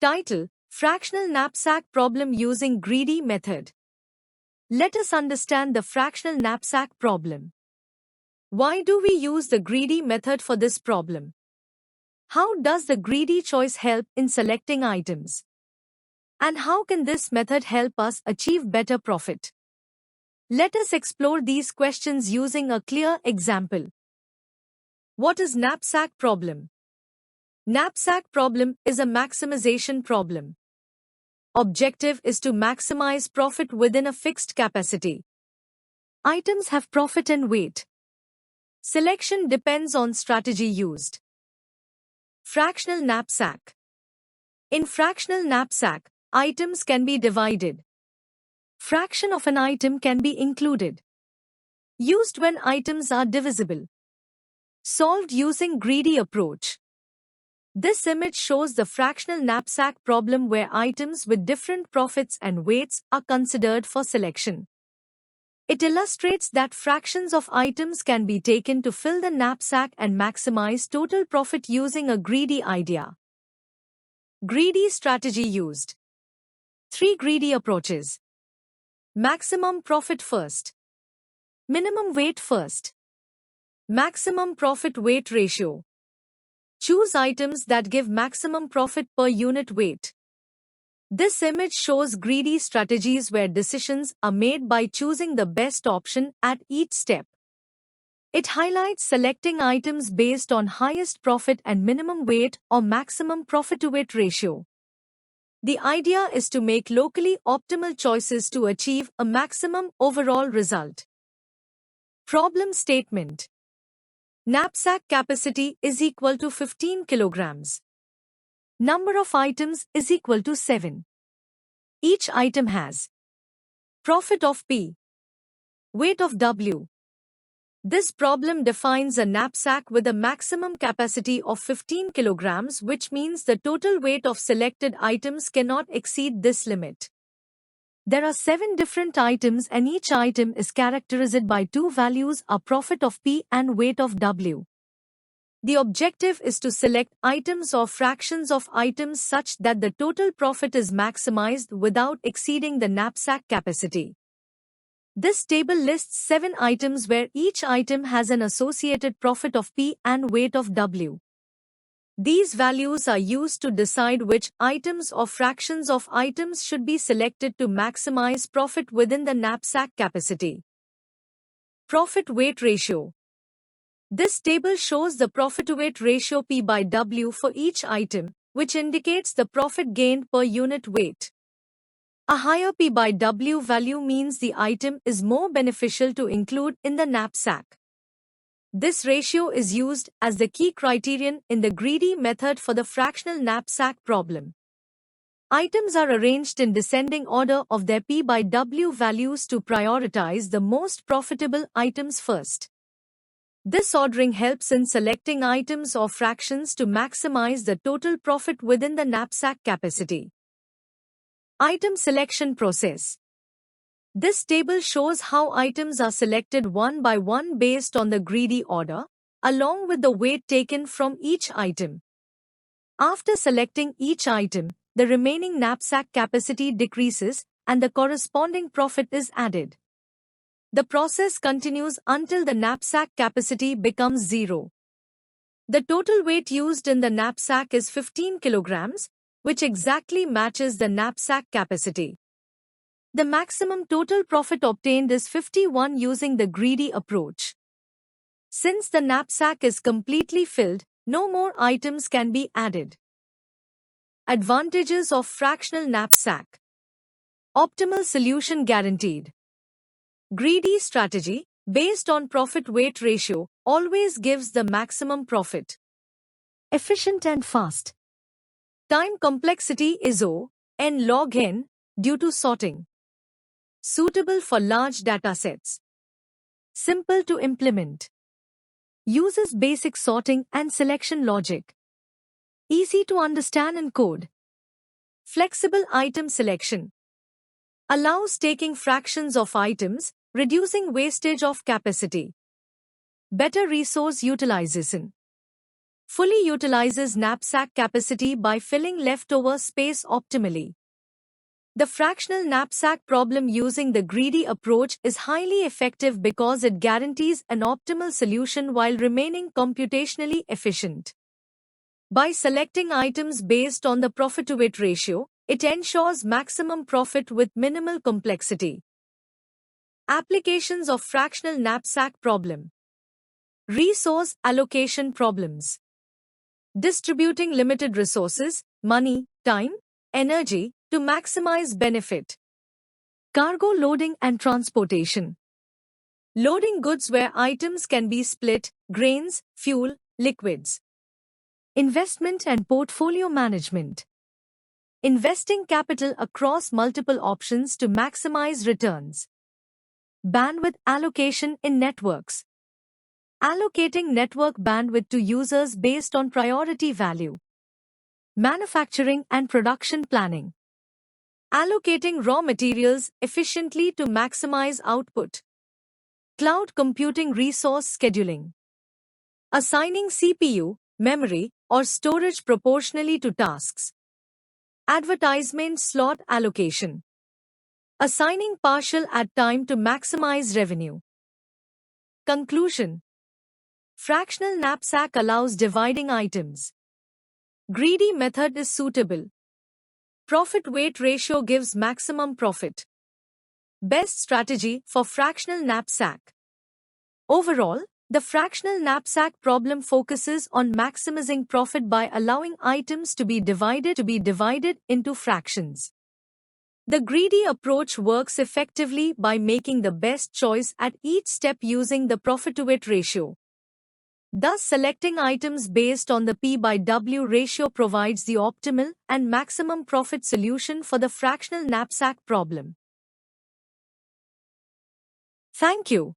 Title: Fractional Knapsack Problem Using Greedy Method. Let us understand the fractional knapsack problem. Why do we use the greedy method for this problem? How does the greedy choice help in selecting items? And how can this method help us achieve better profit? Let us explore these questions using a clear example. What is knapsack problem? Knapsack problem is a maximization problem. Objective is to maximize profit within a fixed capacity. Items have profit and weight. Selection depends on strategy used. Fractional knapsack. In fractional knapsack, items can be divided. Fraction of an item can be included. Used when items are divisible. Solved using greedy approach. This image shows the fractional knapsack problem where items with different profits and weights are considered for selection. It illustrates that fractions of items can be taken to fill the knapsack and maximize total profit using a greedy idea. Greedy strategy used. 3 greedy approaches. Maximum profit first. Minimum weight first. Maximum profit weight ratio. Choose items that give maximum profit per unit weight. This image shows greedy strategies where decisions are made by choosing the best option at each step. It highlights selecting items based on highest profit and minimum weight or maximum profit to weight ratio. The idea is to make locally optimal choices to achieve a maximum overall result. Problem statement. Knapsack capacity is equal to 15 kilograms. Number of items is equal to 7. Each item has profit of P, weight of W. This problem defines a knapsack with a maximum capacity of 15 kilograms, which means the total weight of selected items cannot exceed this limit. There are 7 different items and each item is characterized by 2 values, a profit of P and weight of W. The objective is to select items or fractions of items such that the total profit is maximized without exceeding the knapsack capacity. This table lists 7 items where each item has an associated profit of P and weight of W. These values are used to decide which items or fractions of items should be selected to maximize profit within the knapsack capacity. Profit-weight ratio. This table shows the profit-to-weight ratio P by W for each item, which indicates the profit gained per unit weight. A higher P by W value means the item is more beneficial to include in the knapsack. This ratio is used as the key criterion in the greedy method for the fractional knapsack problem. Items are arranged in descending order of their P by W values to prioritize the most profitable items first. This ordering helps in selecting items or fractions to maximize the total profit within the knapsack capacity. Item selection process. This table shows how items are selected one by one based on the greedy order, along with the weight taken from each item. After selecting each item, the remaining knapsack capacity decreases and the corresponding profit is added. The process continues until the knapsack capacity becomes 0. The total weight used in the knapsack is 15 kilograms, which exactly matches the knapsack capacity. The maximum total profit obtained is 51 using the greedy approach. Since the knapsack is completely filled, no more items can be added. Advantages of fractional knapsack. Optimal solution guaranteed. Greedy strategy, based on profit-weight ratio, always gives the maximum profit. Efficient and fast. Time complexity is O(n) log n due to sorting. Suitable for large datasets. Simple to implement. Uses basic sorting and selection logic. Easy to understand and code. Flexible item selection. Allows taking fractions of items, reducing wastage of capacity. Better resource utilization. fully utilizes knapsack capacity by filling leftover space optimally. The fractional knapsack problem using the greedy approach is highly effective because it guarantees an optimal solution while remaining computationally efficient. By selecting items based on the profit-to-weight ratio, it ensures maximum profit with minimal complexity. Applications of fractional knapsack problem. Resource allocation problems. Distributing limited resources, money, time, energy, to maximize benefit. Cargo loading and transportation. Loading goods where items can be split, grains, fuel, liquids. Investment and portfolio management. Investing capital across multiple options to maximize returns. Bandwidth allocation in networks. Allocating network bandwidth to users based on priority value. Manufacturing and production planning. Allocating raw materials efficiently to maximize output. Cloud computing resource scheduling. Assigning CPU, memory, or storage proportionally to tasks. Advertisement slot allocation. Assigning partial ad time to maximize revenue. Conclusion. Fractional knapsack allows dividing items. Greedy method is suitable. Profit-weight ratio gives maximum profit. Best strategy for fractional knapsack. Overall, the fractional knapsack problem focuses on maximizing profit by allowing items to be divided into fractions. The greedy approach works effectively by making the best choice at each step using the profit-to-weight ratio. Thus, selecting items based on the P/W ratio provides the optimal and maximum profit solution for the fractional knapsack problem. Thank you.